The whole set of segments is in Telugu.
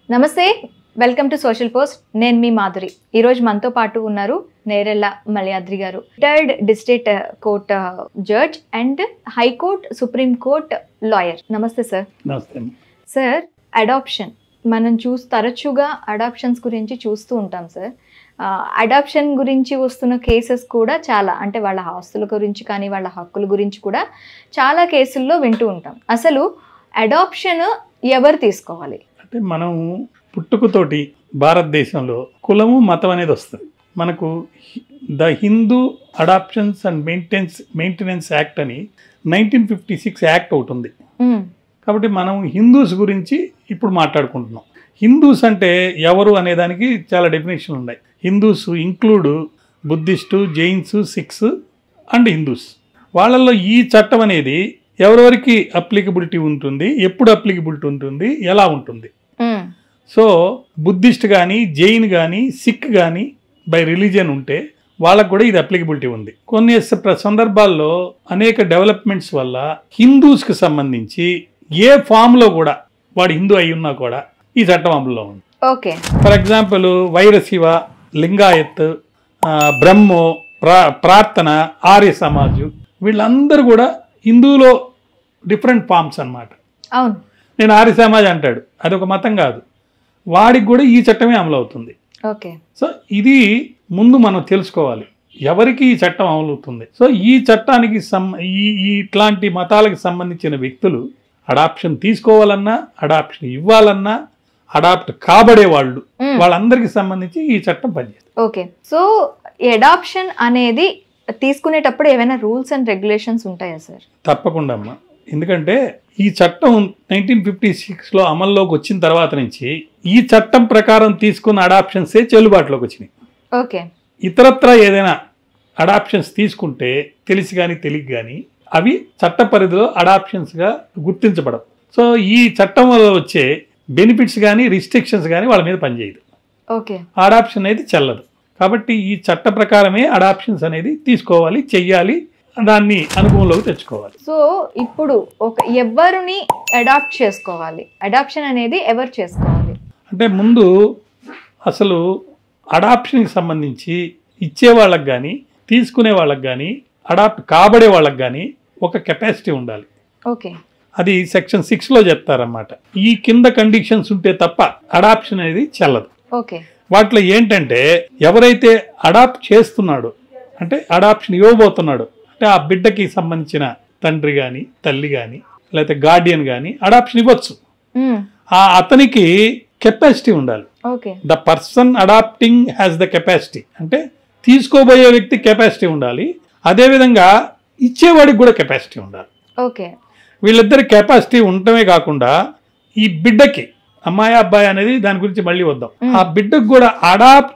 నమస్తే, వెల్కమ్ టు సోషల్ పోస్ట్. నేను మీ మాధురి. ఈరోజు మనతో పాటు ఉన్నారు నేరెళ్ళ మలయాద్రి గారు, retired district court judge and high court supreme court lawyer. నమస్తే సార్. నమస్తే సార్. అడాప్షన్ మనం తరచుగా అడాప్షన్స్ గురించి చూస్తూ ఉంటాం సార్. అడాప్షన్ గురించి వస్తున్న కేసెస్ కూడా చాలా, అంటే వాళ్ళ ఆస్తుల గురించి కానీ వాళ్ళ హక్కుల గురించి కూడా చాలా కేసుల్లో వింటూ ఉంటాం. అసలు అడాప్షన్ ఎవరు తీసుకోవాలి? అంటే మనం పుట్టుకతోటి భారతదేశంలో కులము మతం అనేది వస్తుంది. మనకు the Hindu adoptions and maintenance act అని 1956 యాక్ట్ ఒకటి ఉంది. కాబట్టి మనం హిందూస్ గురించి ఇప్పుడు మాట్లాడుకుంటున్నాం. హిందూస్ అంటే ఎవరు అనేదానికి చాలా డెఫినేషన్ ఉన్నాయి. Hindus include buddhists, Jains, Sikhs and Hindus. వాళ్ళల్లో ఈ చట్టం అనేది ఎవరెవరికి అప్లికబిలిటీ ఉంటుంది, ఎప్పుడు అప్లికబిలిటీ ఉంటుంది, ఎలా ఉంటుంది. సో బుద్ధిస్ట్ కానీ, జైన్ కానీ, సిక్ కానీ బై రిలీజియన్ ఉంటే వాళ్ళకు కూడా ఇది అప్లికబిలిటీ ఉంది. కొన్ని సందర్భాల్లో అనేక డెవలప్మెంట్స్ వల్ల హిందూస్కి సంబంధించి ఏ ఫామ్లో కూడా వాడు హిందూ అయి ఉన్నా కూడా ఈ చట్టం అమలులో ఉంది. Okay. For example వైరశివ, Lingayat, Brahmo, ప్రార్థన, ఆర్య సమాజు వీళ్ళందరూ కూడా హిందూలో డిఫరెంట్ ఫామ్స్ అన్నమాట. అవును. నేను ఆర్య సమాజ్ అంటాడు, అది ఒక మతం కాదు, వాడికి కూడా ఈ చట్టమే అమలు అవుతుంది. ఓకే. సో ఇది ముందు మనం తెలుసుకోవాలి ఎవరికి ఈ చట్టం అమలవుతుంది. సో ఈ చట్టానికి ఇట్లాంటి మతాలకు సంబంధించిన వ్యక్తులు అడాప్షన్ తీసుకోవాలన్నా, అడాప్షన్ ఇవ్వాలన్నా, అడాప్ట్ కాబడే వాళ్ళందరికి సంబంధించి ఈ చట్టం పనిచేస్తుంది. ఓకే. సో అడాప్షన్ అనేది తీసుకునేటప్పుడు ఏమైనా రూల్స్ అండ్ రెగ్యులేషన్స్ ఉంటాయా సార్? తప్పకుండా అమ్మా. ఎందుకంటే ఈ చట్టం 1956లో అమల్లోకి వచ్చిన తర్వాత నుంచి ఈ చట్టం ప్రకారం తీసుకున్న అడాప్షన్సే చెల్లుబాటులోకి వచ్చినాయి. ఓకే. ఇతరత్ర ఏదైనా అడాప్షన్స్ తీసుకుంటే తెలిసి కానీ తెలియక కానీ అవి చట్ట పరిధిలో అడాప్షన్స్గా గుర్తించబడవు. సో ఈ చట్టం వల్ల వచ్చే బెనిఫిట్స్ కానీ రిస్ట్రిక్షన్స్ కానీ వాళ్ళ మీద పనిచేయదు. ఓకే. అడాప్షన్ అనేది చెల్లదు. కాబట్టి ఈ చట్ట ప్రకారమే అడాప్షన్స్ అనేది తీసుకోవాలి, చెయ్యాలి, దాన్ని అనుభవంలోకి తెచ్చుకోవాలి. సో ఇప్పుడు ఎవరిని అడాప్ట్ చేసుకోవాలి? అడాప్షన్ అనేది ఎవరు చేసుకోవాలి అంటే ముందు అసలు అడాప్షన్కి సంబంధించి ఇచ్చే వాళ్ళకి కానీ, తీసుకునే వాళ్ళకి కానీ, అడాప్ట్ కాబడే వాళ్ళకి కానీ ఒక కెపాసిటీ ఉండాలి. ఓకే. అది సెక్షన్ 6లో చెప్తారన్నమాట. ఈ కింద కండిషన్స్ ఉంటే తప్ప అడాప్షన్ అనేది చెల్లదు. ఓకే. వాటిలో ఏంటంటే ఎవరైతే అడాప్ట్ చేస్తున్నాడో, అంటే అడాప్షన్ ఇవ్వబోతున్నాడో, అంటే ఆ బిడ్డకి సంబంధించిన తండ్రి కానీ, తల్లి కానీ, లేకపోతే గార్డియన్ కానీ అడాప్షన్ ఇవ్వచ్చు. అతనికి కెపాసిటీ ఉండాలి. The person adopting has the capacity, అంటే తీసుకోబోయే వ్యక్తి కెపాసిటీ ఉండాలి. అదేవిధంగా ఇచ్చేవాడికి కూడా కెపాసిటీ ఉండాలి. ఓకే. వీళ్ళిద్దరి కెపాసిటీ ఉండటమే కాకుండా ఈ బిడ్డకి, అమ్మాయి అబ్బాయి అనేది దాని గురించి మళ్ళీ వద్దాం, ఆ బిడ్డకు కూడా అడాప్ట్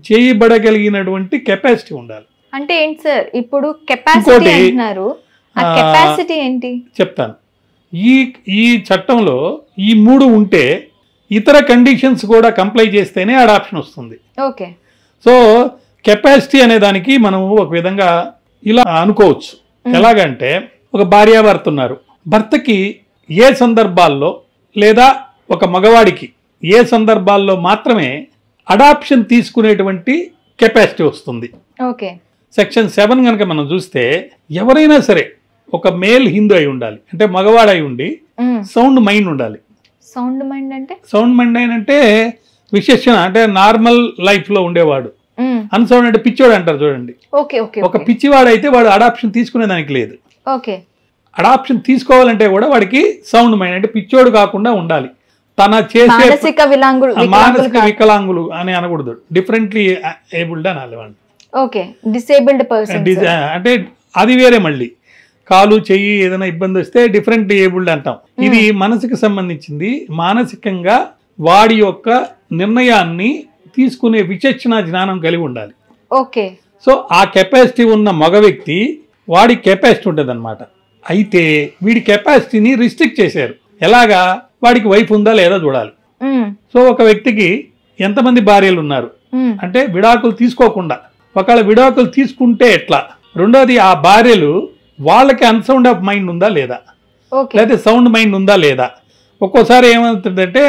చేయబడగలిగినటువంటి కెపాసిటీ ఉండాలి. అంటే ఏంటి సార్ ఇప్పుడు కెపాసిటీ అంటున్నారు? ఆ కెపాసిటీ ఏంటి చెప్తాను. ఈ చట్టంలో ఈ 3 ఉంటే ఇతర కండిషన్స్ కూడా కంప్లై చేస్తేనే అడాప్షన్ వస్తుంది. ఓకే. సో కెపాసిటీ అనే దానికి మనం ఒక విధంగా ఇలా అనుకోవచ్చు. ఎలాగంటే ఒక భార్యాభర్త ఉన్నారు. భర్తకి ఏ సందర్భాల్లో లేదా ఒక మగవాడికి ఏ సందర్భాల్లో మాత్రమే అడాప్షన్ తీసుకునేటువంటి కెపాసిటీ వస్తుంది. ఓకే. సెక్షన్ 7 కనుక మనం చూస్తే ఎవరైనా సరే ఒక మేల్ హిందూ అయి ఉండాలి, అంటే మగవాడై ఉండి సౌండ్ మైండ్ ఉండాలి. సౌండ్ మైండ్ అంటే విశేషణ, అంటే నార్మల్ లైఫ్ లో ఉండేవాడు. అన్సౌండ్ అంటే పిచ్చివాడు అంటారు చూడండి. ఒక పిచ్చివాడు అయితే వాడు అడాప్షన్ తీసుకునే దానికి లేదు. అడాప్షన్ తీసుకోవాలంటే కూడా వాడికి సౌండ్ మైండ్, అంటే పిచ్చోడు కాకుండా ఉండాలి. తన చేసే మానసిక వికలాంగులు అని అనకూడదు, డిఫరెంట్లీ ఏబుల్డ్ అనాలి వాళ్ళు. అంటే అది వేరే. మళ్ళీ కాలు, చెయ్యి ఏదైనా ఇబ్బంది వస్తే డిఫరెంట్లీ ఏబుల్డ్ అంటాం. ఇది మనసుకు సంబంధించింది. మానసికంగా వాడి యొక్క నిర్ణయాన్ని తీసుకునే విచక్షణ జ్ఞానం కలిగి ఉండాలి. ఓకే. సో ఆ కెపాసిటీ ఉన్న మగ వ్యక్తి, వాడి కెపాసిటీ ఉంటుంది అనమాట. అయితే వీడి కెపాసిటీని రిస్ట్రిక్ట్ చేశారు. ఎలాగా? వాడికి వైఫ్ ఉందా లేదా చూడాలి. సో ఒక వ్యక్తికి ఎంతమంది భార్యలు ఉన్నారు అంటే విడాకులు తీసుకోకుండా, ఒకవేళ విడాకులు తీసుకుంటే ఎట్లా, రెండోది ఆ భార్యలు వాళ్ళకి అన్సౌండ్ ఆఫ్ మైండ్ ఉందా లేదా, లేకపోతే సౌండ్ మైండ్ ఉందా లేదా. ఒక్కోసారి ఏమవుతుందంటే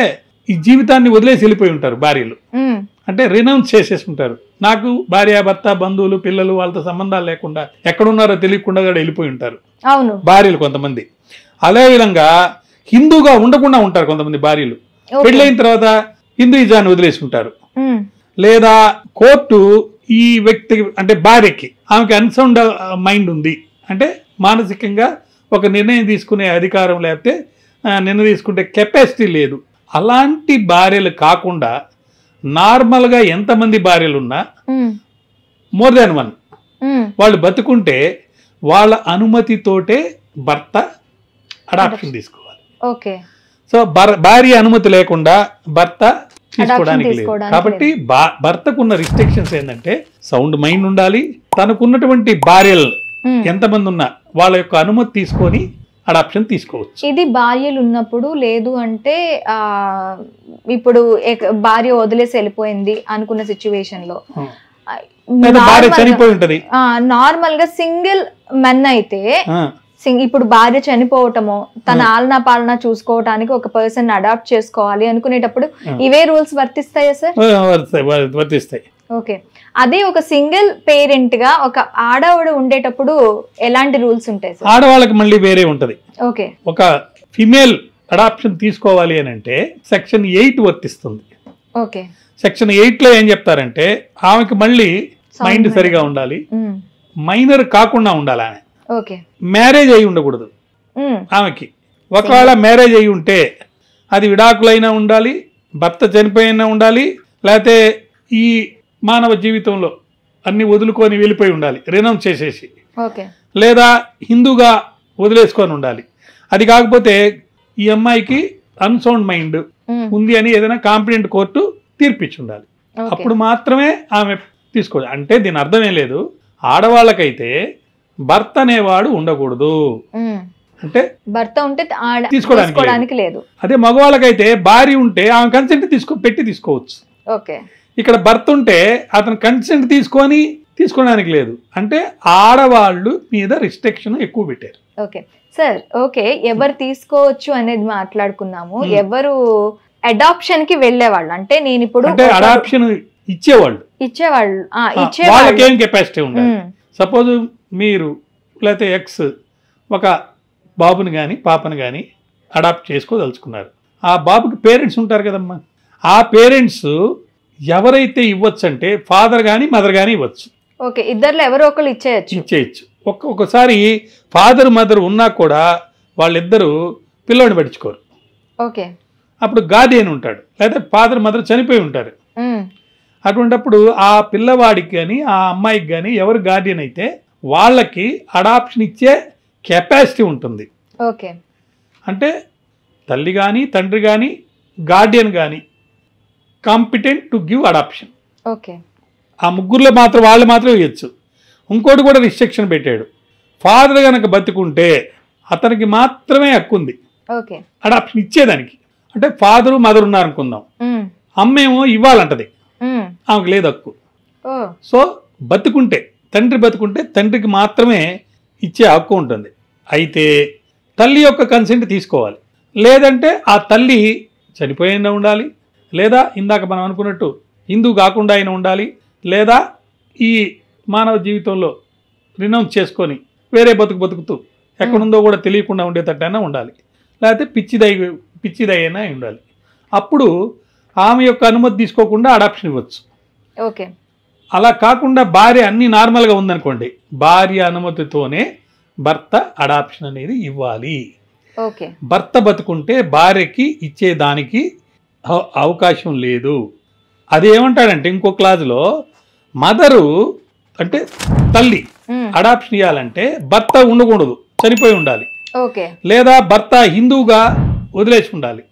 ఈ జీవితాన్ని వదిలేసి వెళ్ళిపోయి ఉంటారు భార్యలు. ఉమ్, అంటే రినౌన్స్ చేసేసుకుంటారు. నాకు భార్య భర్త బంధువులు పిల్లలు వాళ్ళతో సంబంధాలు లేకుండా ఎక్కడున్నారో తెలియకుండా కూడా వెళ్ళిపోయి ఉంటారు అవును. భార్యలు కొంతమంది. అదేవిధంగా హిందూగా ఉండకుండా ఉంటారు కొంతమంది భార్యలు. ఓకే. పెళ్ళైన తర్వాత హిందూయిజాన్ని వదిలేసి ఉంటారు. ఉమ్, లేదా కోర్టు ఈ వ్యక్తి అంటే భార్యకి ఆమెకి అన్సౌండ్ మైండ్ ఉంది అంటే మానసికంగా ఒక నిర్ణయం తీసుకునే అధికారం లేకపోతే నిర్ణయం తీసుకుంటే కెపాసిటీ లేదు. అలాంటి భార్యలు కాకుండా నార్మల్గా ఎంతమంది భార్యలు ఉన్నా ఉమ్, మోర్ దాన్ వన్ ఉమ్, వాళ్ళు బతుకుంటే వాళ్ళ అనుమతితోటే భర్త అడాప్షన్ తీసుకోవాలి. ఓకే. సో భార్య అనుమతి లేకుండా భర్త తీసుకోవడానికి లేదు. తీసుకోవడానికి కాబట్టి భర్తకున్న రిస్ట్రిక్షన్స్ ఏంటంటే సౌండ్ మైండ్ ఉండాలి, తనకున్నటువంటి భార్యలు ఉమ్. ఎంతమంది ఉన్నా వాళ్ళ యొక్క అనుమతి తీసుకొని అడాప్షన్ తీసుకోవచ్చు. ఇది భార్యలు ఉన్నప్పుడు, లేదు అంటే ఇప్పుడు భార్య వదిలేసి వెళ్ళిపోయింది అనుకున్న సిచ్యువేషన్ లో లేదా భార్య చనిపోయి ఉంటది నార్మల్ గా సింగిల్ మెన్ అయితే ఇప్పుడు భార్య చనిపోవటమో తన ఆలనా పాలన చూసుకోవటానికి ఒక పర్సన్ అడాప్ట్ చేసుకోవాలి అనుకునేటప్పుడు ఇవే రూల్స్ వర్తిస్తాయా సార్? వర్తిస్తాయి. ఓకే. అదే ఒక సింగిల్ పేరెంట్ గా ఒక ఆడవాడు ఉండేటప్పుడు ఎలాంటి రూల్స్ ఉంటాయి సార్? ఆడవాళ్ళకి మళ్ళీ వేరే ఉంటది. ఓకే. ఒక ఫిమేల్ అడాప్షన్ తీసుకోవాలి అని అంటే సెక్షన్ 8 వర్తిస్తుంది. ఓకే. సెక్షన్ 8 లో ఏం చెప్తారంటే ఆమెకి మళ్ళీ మైండ్ సరిగా ఉండాలి, మైనర్ కాకుండా ఉండాలి, ఆమె ఓకే మ్యారేజ్ అయి ఉండకూడదు ఆమెకి. ఒకవేళ మ్యారేజ్ అయి ఉంటే అది విడాకులైనా ఉండాలి, భర్త చనిపోయినా ఉండాలి, లేకపోతే ఈ మానవ జీవితంలో అన్ని వదులుకొని వెళ్ళిపోయి ఉండాలి రినౌన్స్ చేసేసి, ఓకే, లేదా హిందూగా వదిలేసుకొని ఉండాలి. అది కాకపోతే ఈ అమ్మాయికి అన్సౌండ్ మైండ్ ఉంది అని ఏదైనా కాంపిటెంట్ కోర్టు తీర్పిచ్చి ఉండాలి. అప్పుడు మాత్రమే ఆమె తీసుకోవాలి. అంటే దీని అర్థం ఏం లేదు, ఆడవాళ్ళకైతే భర్త అనేవాడు ఉండకూడదు అంటే భర్త ఉంటే తీసుకోవడానికి లేదు. అదే మగవాళ్ళకైతే భార్య ఉంటే ఆమె కన్సెంట్ పెట్టి తీసుకోవచ్చు. ఓకే. ఇక్కడ భర్త ఉంటే అతను కన్సెంట్ తీసుకోవడానికి లేదు. అంటే ఆడవాళ్ళు మీద రిస్ట్రిక్షన్ ఎక్కువ పెట్టారు. Okay sir. ఓకే, ఎవరు తీసుకోవచ్చు అనేది మాట్లాడుకున్నాము. ఎవరు అడాప్షన్ కి వెళ్ళేవాళ్ళు అంటే నేను ఇప్పుడు అడాప్షన్ ఇచ్చేవాళ్ళు వాళ్ళకి ఏం కెపాసిటీ ఉండాలి. సపోజ్ మీరు లేకపోతే ఎక్స్ ఒక బాబుని కానీ పాపని కానీ అడాప్ట్ చేసుకోదలుచుకున్నారు. ఆ బాబుకి పేరెంట్స్ ఉంటారు కదమ్మా, ఆ పేరెంట్స్ ఎవరైతే ఇవ్వచ్చు అంటే ఫాదర్ కానీ మదర్ కానీ ఇవ్వచ్చు. ఓకే, ఇద్దరు ఎవరో ఒకరు ఇచ్చేయచ్చు. ఒక్కొక్కసారి ఫాదర్ మదర్ ఉన్నా కూడా వాళ్ళిద్దరూ పిల్లోడిని పట్టించుకోరు. ఓకే. అప్పుడు గార్డియన్ ఉంటాడు, లేదా ఫాదర్ మదర్ చనిపోయి ఉంటారు. అటువంటిప్పుడు ఆ పిల్లవాడికి కానీ ఆ అమ్మాయికి కానీ ఎవరు గార్డియన్ అయితే వాళ్ళకి అడాప్షన్ ఇచ్చే కెపాసిటీ ఉంటుంది. ఓకే. అంటే తల్లి కానీ తండ్రి కానీ గార్డియన్ కానీ competent to give adoption. Okay. ఆ ముగ్గురులో మాత్రం వాళ్ళు మాత్రం ఇవ్వచ్చు. ఇంకోటి కూడా రిస్ట్రిక్షన్ పెట్టాడు, ఫాదర్ కనుక బతుకుంటే అతనికి మాత్రమే హక్కు ఉంది అడాప్షన్ ఇచ్చేదానికి. అంటే ఫాదరు మదర్ ఉన్నారనుకుందాం, అమ్మేమో ఇవ్వాలంటది, ఆమెకు లేదు హక్కు. సో బతుకుంటే తండ్రి బతుకుంటే తండ్రికి మాత్రమే ఇచ్చే హక్కు ఉంటుంది. అయితే తల్లి యొక్క కన్సెంట్ తీసుకోవాలి, లేదంటే ఆ తల్లి చనిపోయినా ఉండాలి, లేదా ఇందాక మనం అనుకున్నట్టు హిందూ కాకుండా అయినా ఉండాలి, లేదా ఈ మానవ జీవితంలో రినౌన్స్ చేసుకొని వేరే బతుకుతూ ఎక్కడుందో కూడా తెలియకుండా ఉండేటట్టయినా ఉండాలి, లేకపోతే పిచ్చిదైనా ఉండాలి. అప్పుడు ఆమె యొక్క అనుమతి తీసుకోకుండా అడాప్షన్ ఇవ్వచ్చు. ఓకే. అలా కాకుండా భార్య అన్ని నార్మల్గా ఉందనుకోండి, భార్య అనుమతితోనే భర్త అడాప్షన్ అనేది ఇవ్వాలి. ఓకే. భర్త బతుకుంటే భార్యకి ఇచ్చేదానికి అవకాశం లేదు. అది ఏమంటాడంటే ఇంకో క్లాజులో మదరు అంటే తల్లి అడాప్షన్ ఇవ్వాలంటే భర్త ఉండకూడదు, చనిపోయి ఉండాలి, లేదా భర్త హిందూగా వదిలేసి ఉండాలి,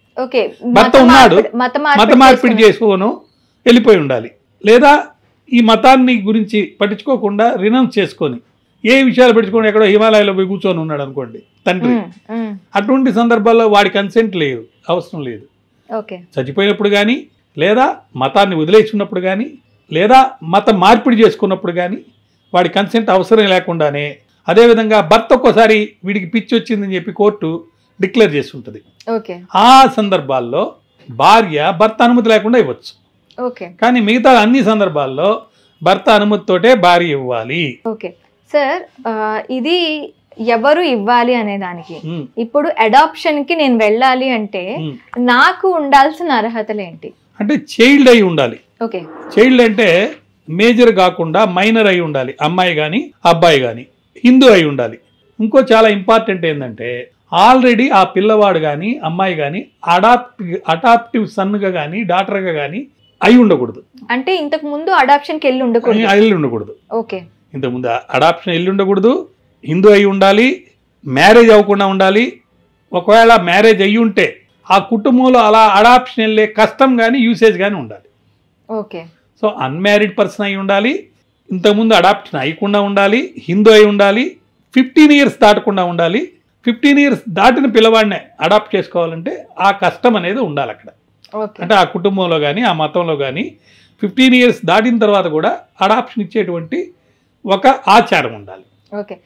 భర్త ఉన్నాడు మత మార్పిడి చేసుకోను వెళ్ళిపోయి ఉండాలి, లేదా ఈ మతాన్ని గురించి పట్టించుకోకుండా రినౌన్స్ చేసుకొని ఏ విషయాలు పట్టించుకోండి ఎక్కడో హిమాలయాలో పోయి కూర్చొని ఉన్నాడు అనుకోండి తండ్రి, అటువంటి సందర్భాల్లో వాడి కన్సెంట్ లేదు, అవసరం లేదు. చచ్చిపోయినప్పుడు కానీ, లేదా మతాన్ని వదిలేసుకున్నప్పుడు కానీ, లేదా మత మార్పిడి చేసుకున్నప్పుడు కానీ వాడి కన్సెంట్ అవసరం లేకుండానే, అదేవిధంగా భర్త ఒక్కోసారి వీడికి పిచ్చి వచ్చిందని చెప్పి కోర్టు డిక్లేర్ చేస్తుంటుంది. ఆ సందర్భాల్లో భార్య భర్త అనుమతి లేకుండా ఇవ్వచ్చు. ఓకే కానీ మిగతా అన్ని సందర్భాల్లో భర్త అనుమతితోటే భార్య ఇవ్వాలి. ఓకే సార్, ఇది ఎవరు ఇవ్వాలి అనే దానికి ఉమ్, ఇప్పుడు అడాప్షన్ కి నేను వెళ్ళాలి అంటే ఉమ్. నాకు ఉండాల్సిన అర్హతలు ఏంటి? అంటే చైల్డ్ అయి ఉండాలి. ఓకే చైల్డ్ అంటే మేజర్ కాకుండా మైనర్ అయి ఉండాలి, అమ్మాయి కానీ అబ్బాయి కానీ, హిందూ అయి ఉండాలి. ఇంకో చాలా ఇంపార్టెంట్ ఏంటంటే ఆల్రెడీ ఆ పిల్లవాడు కానీ అమ్మాయి కానీ అడాప్టివ్ సన్గా కానీ డాటర్గా కానీ అయి ఉండకూడదు. అంటే ఇంతకు ముందు అడాప్షన్ కి వెళ్ళి ఉండకూడదు. వెళ్ళి ఉండకూడదు. ఓకే ఇంతకుముందు అడాప్షన్ వెళ్ళి ఉండకూడదు, హిందూ అయి ఉండాలి, మ్యారేజ్ అవ్వకుండా ఉండాలి. ఒకవేళ మ్యారేజ్ అయ్యి ఉంటే ఆ కుటుంబంలో అలా అడాప్షన్ వెళ్ళే కష్టం కానీ యూసేజ్ కానీ ఉండాలి. ఓకే సో అన్మ్యారీడ్ పర్సన్ అయి ఉండాలి, ఇంతకుముందు అడాప్షన్ అయ్యకుండా ఉండాలి, హిందూ అయి ఉండాలి, 15 years దాటకుండా ఉండాలి. 15 years దాటిన పిల్లవాడిని అడాప్ట్ చేసుకోవాలంటే ఆ కష్టం అనేది ఉండాలి అక్కడ. ఓకే అంటే ఆ కుటుంబంలో కానీ ఆ మతంలో కానీ 15 years దాటిన తర్వాత కూడా అడాప్షన్ ఇచ్చేటువంటి ఒక ఆచారం ఉండాలి. ఓకే